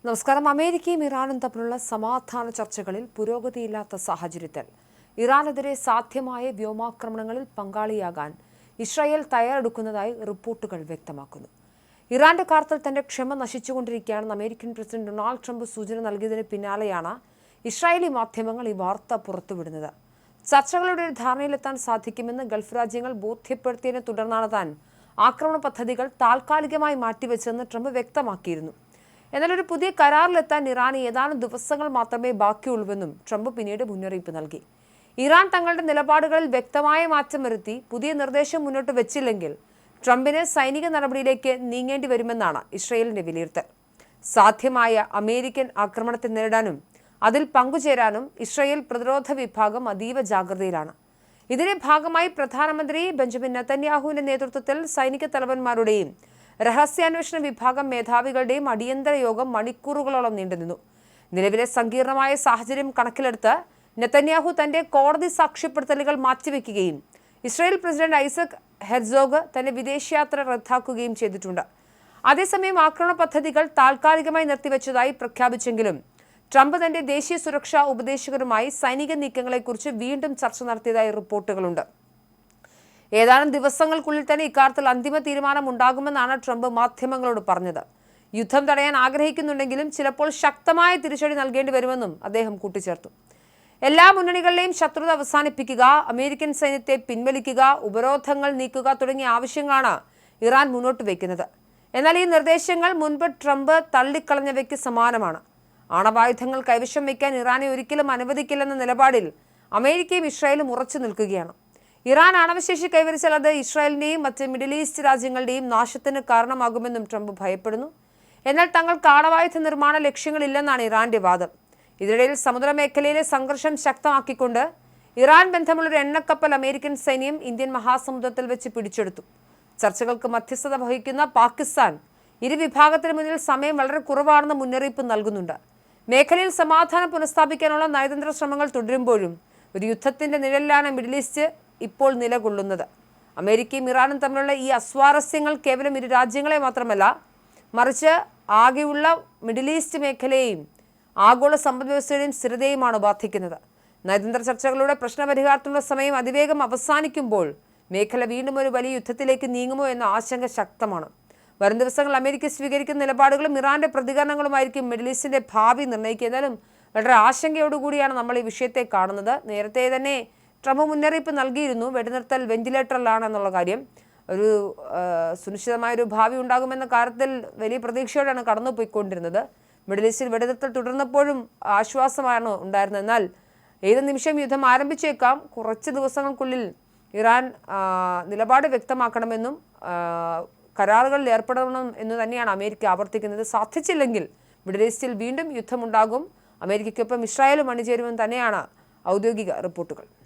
നമസ്കാരം. അമേരിക്കയും ഇറാനും തമ്മിലുള്ള സമാധാന ചർച്ചകളിൽ പുരോഗതിയില്ലാത്ത സാഹചര്യത്തിൽ ഇറാനെതിരെ സാധ്യമായ വ്യോമാക്രമണങ്ങളിൽ പങ്കാളിയാകാൻ ഇസ്രായേൽ തയ്യാറെടുക്കുന്നതായി റിപ്പോർട്ടുകൾ വ്യക്തമാക്കുന്നു. ഇറാന്റെ കാര്യത്തിൽ തന്റെ ക്ഷമ നശിച്ചുകൊണ്ടിരിക്കുകയാണെന്ന് അമേരിക്കൻ പ്രസിഡന്റ് ഡൊണാൾഡ് ട്രംപ് സൂചന നൽകിയതിന് പിന്നാലെയാണ് ഇസ്രായേലി മാധ്യമങ്ങൾ ഈ വാർത്ത പുറത്തുവിടുന്നത്. ചർച്ചകളുടെ ഒരു ധാരണയിലെത്താൻ സാധിക്കുമെന്ന് ഗൾഫ് രാജ്യങ്ങൾ ബോധ്യപ്പെടുത്തിയതിനെ തുടർന്നാണ് താൻ ആക്രമണ പദ്ധതികൾ താൽക്കാലികമായി മാറ്റിവെച്ചതെന്ന് ട്രംപ് വ്യക്തമാക്കിയിരുന്നു. എന്നാൽ ഒരു പുതിയ കരാറിലെത്താൻ ഇറാന് ഏതാനും ദിവസങ്ങൾ മാത്രമേ ബാക്കിയുള്ളൂവെന്നും ട്രംപ് പിന്നീട് മുന്നറിയിപ്പ് നൽകി. ഇറാൻ തങ്ങളുടെ നിലപാടുകളിൽ വ്യക്തമായ മാറ്റം വരുത്തി പുതിയ നിർദ്ദേശം മുന്നോട്ട് വെച്ചില്ലെങ്കിൽ ട്രംപിന് സൈനിക നടപടിയിലേക്ക് നീങ്ങേണ്ടി വരുമെന്നാണ് ഇസ്രായേലിന്റെ വിലയിരുത്തൽ. സാധ്യമായ അമേരിക്കൻ ആക്രമണത്തെ നേരിടാനും അതിൽ പങ്കുചേരാനും ഇസ്രായേൽ പ്രതിരോധ വിഭാഗം അതീവ ജാഗ്രതയിലാണ്. ഇതിന്റെ ഭാഗമായി പ്രധാനമന്ത്രി ബെഞ്ചമിൻ നെതന്യാഹുവിന്റെ നേതൃത്വത്തിൽ സൈനിക തലവന്മാരുടെയും രഹസ്യാന്വേഷണ വിഭാഗം മേധാവികളുടെയും അടിയന്തര യോഗം മണിക്കൂറുകളോളം നീണ്ടുനിന്നു. നിലവിലെ സങ്കീർണമായ സാഹചര്യം കണക്കിലെടുത്ത് നെതന്യാഹു തന്റെ കോടതി സാക്ഷ്യപ്പെടുത്തലുകൾ മാറ്റിവെക്കുകയും ഇസ്രായേൽ പ്രസിഡന്റ് ഐസക് ഹെർസോഗ് തന്റെ വിദേശയാത്ര റദ്ദാക്കുകയും ചെയ്തിട്ടുണ്ട്. അതേസമയം ആക്രമണ പദ്ധതികൾ താൽക്കാലികമായി നിർത്തിവെച്ചതായി പ്രഖ്യാപിച്ചെങ്കിലും ട്രംപ് തന്റെ ദേശീയ സുരക്ഷാ ഉപദേശകരുമായി സൈനിക നീക്കങ്ങളെക്കുറിച്ച് വീണ്ടും ചർച്ച നടത്തിയതായി റിപ്പോർട്ടുകളുണ്ട്. ഏതാനും ദിവസങ്ങൾക്കുള്ളിൽ തന്നെ ഇക്കാര്യത്തിൽ അന്തിമ തീരുമാനം ഉണ്ടാകുമെന്നാണ് ട്രംപ് മാധ്യമങ്ങളോട് പറഞ്ഞത്. യുദ്ധം തടയാൻ ആഗ്രഹിക്കുന്നുണ്ടെങ്കിലും ചിലപ്പോൾ ശക്തമായ തിരിച്ചടി നൽകേണ്ടി വരുമെന്നും അദ്ദേഹം കൂട്ടിച്ചേർത്തു. എല്ലാ മുന്നണികളിലെയും ശത്രുത അവസാനിപ്പിക്കുക, അമേരിക്കൻ സൈന്യത്തെ പിൻവലിക്കുക, ഉപരോധങ്ങൾ നീക്കുക തുടങ്ങിയ ആവശ്യങ്ങളാണ് ഇറാൻ മുന്നോട്ട് വയ്ക്കുന്നത്. എന്നാൽ ഈ നിർദ്ദേശങ്ങൾ മുൻപ് ട്രംപ് തള്ളിക്കളഞ്ഞവയ്ക്ക് സമാനമാണ്. ആണവായുധങ്ങൾ കൈവശം വയ്ക്കാൻ ഇറാനെ ഒരിക്കലും അനുവദിക്കില്ലെന്ന നിലപാടിൽ അമേരിക്കയും ഇസ്രായേലും ഉറച്ചു നിൽക്കുകയാണ്. ഇറാൻ ആണവശേഷി കൈവരിച്ചാൽ അത് ഇസ്രായേലിന്റെയും മറ്റ് മിഡിൽ ഈസ്റ്റ് രാജ്യങ്ങളുടെയും നാശത്തിന് കാരണമാകുമെന്നും ട്രംപ് ഭയപ്പെടുന്നു. എന്നാൽ തങ്ങൾക്ക് ആണവായുധ നിർമ്മാണ ലക്ഷ്യങ്ങളില്ലെന്നാണ് ഇറാന്റെ വാദം. ഇതിനിടയിൽ സമുദ്രമേഖലയിലെ സംഘർഷം ശക്തമാക്കിക്കൊണ്ട് ഇറാൻ ബന്ധമുള്ളൊരു എണ്ണക്കപ്പൽ അമേരിക്കൻ സൈന്യം ഇന്ത്യൻ മഹാസമുദ്രത്തിൽ വെച്ച് പിടിച്ചെടുത്തു. ചർച്ചകൾക്ക് മധ്യസ്ഥത വഹിക്കുന്ന പാകിസ്ഥാൻ ഇരു വിഭാഗത്തിന് മുന്നിൽ സമയം വളരെ കുറവാണെന്ന് മുന്നറിയിപ്പ് നൽകുന്നുണ്ട്. മേഖലയിൽ സമാധാനം പുനഃസ്ഥാപിക്കാനുള്ള നയതന്ത്ര ശ്രമങ്ങൾ തുടരുമ്പോഴും ഒരു യുദ്ധത്തിന്റെ നിഴലിലാണ് മിഡിൽ ഈസ്റ്റ് ഇപ്പോൾ നിലകൊള്ളുന്നത്. അമേരിക്കയും ഇറാനും തമ്മിലുള്ള ഈ അസ്വാരസ്യങ്ങൾ കേവലം ഇരു രാജ്യങ്ങളെ മാത്രമല്ല, മറിച്ച് ആകെയുള്ള മിഡിൽ ഈസ്റ്റ് മേഖലയെയും ആഗോള സമ്പദ്വ്യവസ്ഥയുടെയും സ്ഥിരതയുമാണ് ബാധിക്കുന്നത്. നയതന്ത്ര ചർച്ചകളുടെ പ്രശ്നപരിഹാരത്തിനുള്ള സമയം അതിവേഗം അവസാനിക്കുമ്പോൾ മേഖല വീണ്ടും ഒരു വലിയ യുദ്ധത്തിലേക്ക് നീങ്ങുമോ എന്ന ആശങ്ക ശക്തമാണ്. വരും ദിവസങ്ങൾ അമേരിക്ക സ്വീകരിക്കുന്ന നിലപാടുകളും ഇറാന്റെ പ്രതികരണങ്ങളുമായിരിക്കും മിഡിൽ ഈസ്റ്റിന്റെ ഭാവി നിർണ്ണയിക്കുക. എന്നാലും വളരെ ആശങ്കയോടുകൂടിയാണ് നമ്മൾ ഈ വിഷയത്തെ കാണുന്നത്. നേരത്തെ തന്നെ ട്രംപ് മുന്നറിയിപ്പ് നൽകിയിരുന്നു, വെടിനിർത്തൽ വെന്റിലേറ്ററിലാണെന്നുള്ള കാര്യം. ഒരു സുനിശ്ചിതമായൊരു ഭാവി ഉണ്ടാകുമെന്ന കാര്യത്തിൽ വലിയ പ്രതീക്ഷയോടെയാണ് കടന്നുപോയിക്കൊണ്ടിരുന്നത്. മിഡിൽ ഈസ്റ്റിൽ വെടിനിർത്തൽ തുടർന്നപ്പോഴും ആശ്വാസമാണ് ഉണ്ടായിരുന്നത്. എന്നാൽ ഏത് നിമിഷം യുദ്ധം ആരംഭിച്ചേക്കാം. കുറച്ച് ദിവസങ്ങൾക്കുള്ളിൽ ഇറാൻ നിലപാട് വ്യക്തമാക്കണമെന്നും കരാറുകളിൽ ഏർപ്പെടണം എന്ന് തന്നെയാണ് അമേരിക്ക ആവർത്തിക്കുന്നത്. സാധിച്ചില്ലെങ്കിൽ മിഡിൽ ഈസ്റ്റിൽ വീണ്ടും യുദ്ധമുണ്ടാകും. അമേരിക്കയ്ക്കൊപ്പം ഇസ്രായേലും അണിചേരുമെന്ന് തന്നെയാണ് ഔദ്യോഗിക റിപ്പോർട്ടുകൾ.